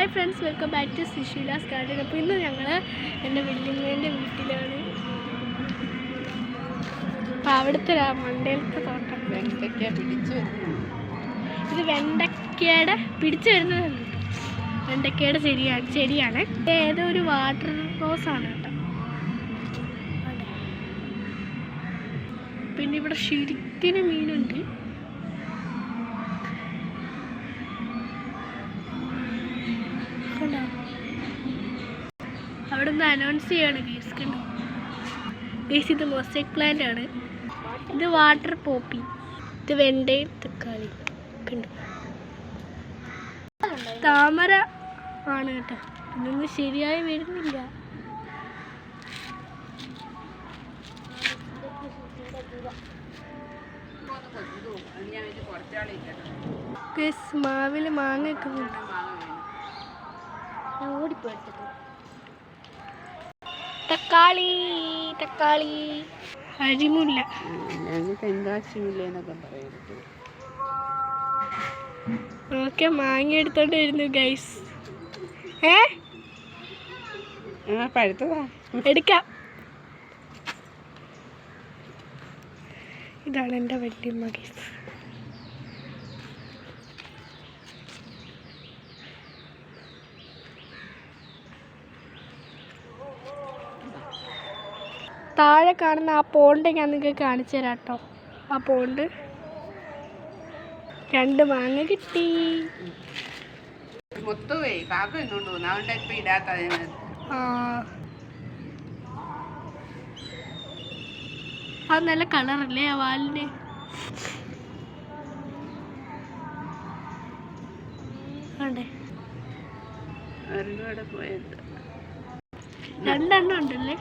Hi friends, welcome back to Sushila's garden. അപ്പോൾ ഇന്ന് ഞങ്ങൾ എൻ്റെ വല്യമ്മേൻ്റെ വീട്ടിലാണ്. അപ്പോൾ അവിടുത്തെ മണ്ടയിലത്തെ തോട്ടം വെണ്ടയ്ക്ക പിടിച്ചു വരുന്നു. ഇത് വെണ്ടയ്ക്കയുടെ പിടിച്ചു വരുന്നതാണ്. വെണ്ടയ്ക്കയുടെ ചെടിയാണ്. ഏതോ ഒരു വാട്ടർ റോസാണ് കേട്ടോ. പിന്നെ ഇവിടെ ശരിക്കും മീനുണ്ട്. അവിടെ നിന്ന് അനൗൺസ് ചെയ്യാണ് ഗേസ്. കണ്ടോ ഗേസ്, ഇത് മൊസൈക്ക് പ്ലാന്റ് ആണ്. ഇത് വാട്ടർ പോപ്പി. ഇത് വെണ്ടയും തക്കാളി. കണ്ടോ, താമര ആണ് കേട്ടോ. ഇതൊന്നും ശരിയായി വരുന്നില്ല. ഗേസ്, മാവിൽ മാങ്ങ ഒക്കെ ഓടിപ്പോയിട്ട് തക്കാളി തക്കാളി അരിമുല്ല. ഓക്കെ, മാങ്ങ എടുത്തോണ്ട് വരുന്നു ഗൈസ്. പഴുത്തതാ, എടുക്കാം. ഇതാണ് എൻ്റെ വല്യമ്മ ഗൈസ്. താഴെ കാണുന്ന ആ പോണ്ട് ഞാൻ നിങ്ങൾക്ക് കാണിച്ചു തരാം കേട്ടോ. ആ പോണ്ട് 2 മാങ്ങ കിട്ടി. അത് നല്ല കളറല്ലേ ആ വാലിന്. അതെ, 2 എണ്ണം ഉണ്ടല്ലേ.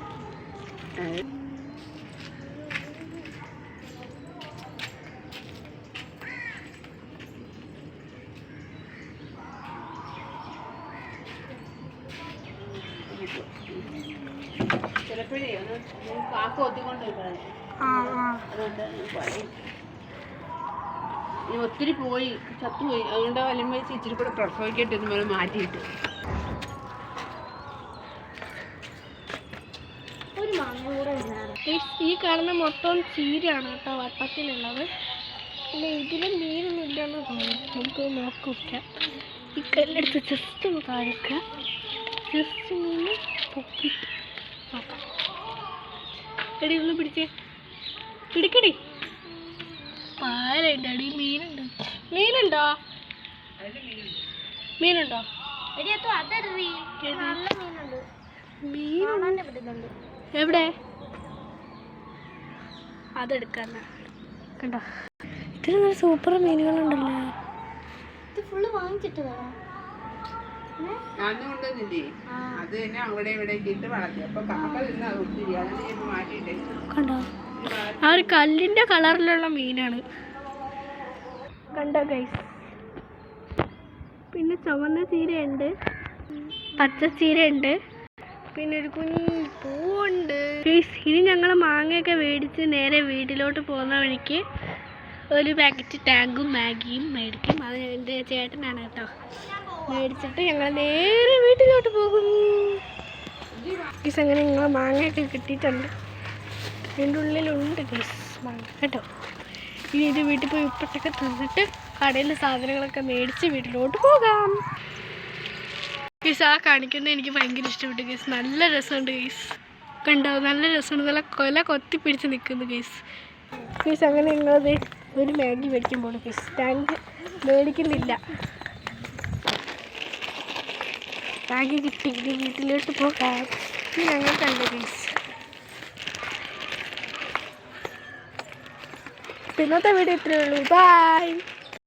ഒത്തിരി പോയി ചത്തുപോയി. അതുകൊണ്ട് വലിയ ഇച്ചിരി കൂടെ പ്രസവിക്കട്ടെ എന്ന് മാറ്റിയിട്ട് ഈ കാണുന്ന മൊത്തം ചീരയാണ് കേട്ടോ, വട്ടത്തിലുള്ളത്. പിന്നെ ഇതിലും മീനൊന്നും ഇല്ലെന്ന് തോന്നുന്നു. നമുക്ക് നോക്കാം. ഈ കല്ലെടുത്ത് ജസ്റ്റ് ഒന്ന് കാണിക്കുക. ജസ്റ്റ് മീൻ പൊക്കിട്ട് നോക്കാം. എടി ഒന്ന് പിടിച്ചേ, പിടിക്കടി. പാലുണ്ട് അടി. മീനുണ്ടോ? മീനുണ്ടോ? എവിടെ? അതെടുക്കാന്ന. കണ്ടോ, ഇതിൽ നല്ല സൂപ്പർ മീനുകളുണ്ടല്ലോ. ഇത് ഫുള്ള് വാങ്ങിച്ചിട്ട് വേണം. കണ്ടോ, ആ ഒരു കല്ലിന്റെ കളറിലുള്ള മീനാണ്. കണ്ടോ ഗൈസ്. പിന്നെ ചുവന്ന ചീരയുണ്ട്, പച്ച ചീരയുണ്ട്, പിന്നെ ഒരു കുഞ്ഞു പൂവുണ്ട്. ഇനി ഞങ്ങൾ മാങ്ങയൊക്കെ മേടിച്ച് നേരെ വീട്ടിലോട്ട് പോകുന്ന വഴിക്ക് ഒരു പാക്കറ്റ് ടാങ്കും മാഗിയും മേടിക്കും. അത് എൻ്റെ ചേട്ടനാണ് കേട്ടോ. മേടിച്ചിട്ട് ഞങ്ങൾ നേരെ വീട്ടിലോട്ട് പോകും. ഗീസ്, അങ്ങനെ ഞങ്ങൾ മാങ്ങയൊക്കെ കിട്ടിയിട്ടുണ്ട്. ഇതിൻ്റെ ഉള്ളിലുണ്ട് ഗീസ് മാങ്ങ കേട്ടോ. ഇനി ഇത് വീട്ടിൽ പോയി ഉപ്പിട്ടൊക്കെ തിന്നിട്ട് കടയിലെ സാധനങ്ങളൊക്കെ മേടിച്ച് വീട്ടിലോട്ട് പോകാം. ഗീസ്, ആ കാണിക്കുന്നത് എനിക്ക് ഭയങ്കര ഇഷ്ടപ്പെട്ടു ഗീസ്. നല്ല രസമുണ്ട് ഗീസ്. കണ്ടോ, നല്ല രസമുണ്ട്. നല്ല കൊല കൊത്തി പിടിച്ച് നിൽക്കുന്നു ഗീസ്. ഗീസ്, അങ്ങനെ ഞങ്ങളത് ഒരു മാഗി മേടിക്കുമ്പോൾ ഗീസ് ടാങ്ക് മേടിക്കുന്നില്ല. മാഗി കിട്ടി. ഇനി വീട്ടിലോട്ട് പോകാം. ഇനി ഞങ്ങൾ കണ്ടു ഗീസ്. ഇന്നത്തെ വീഡിയോ ഇത്രയേ ഉള്ളൂ. ബൈ.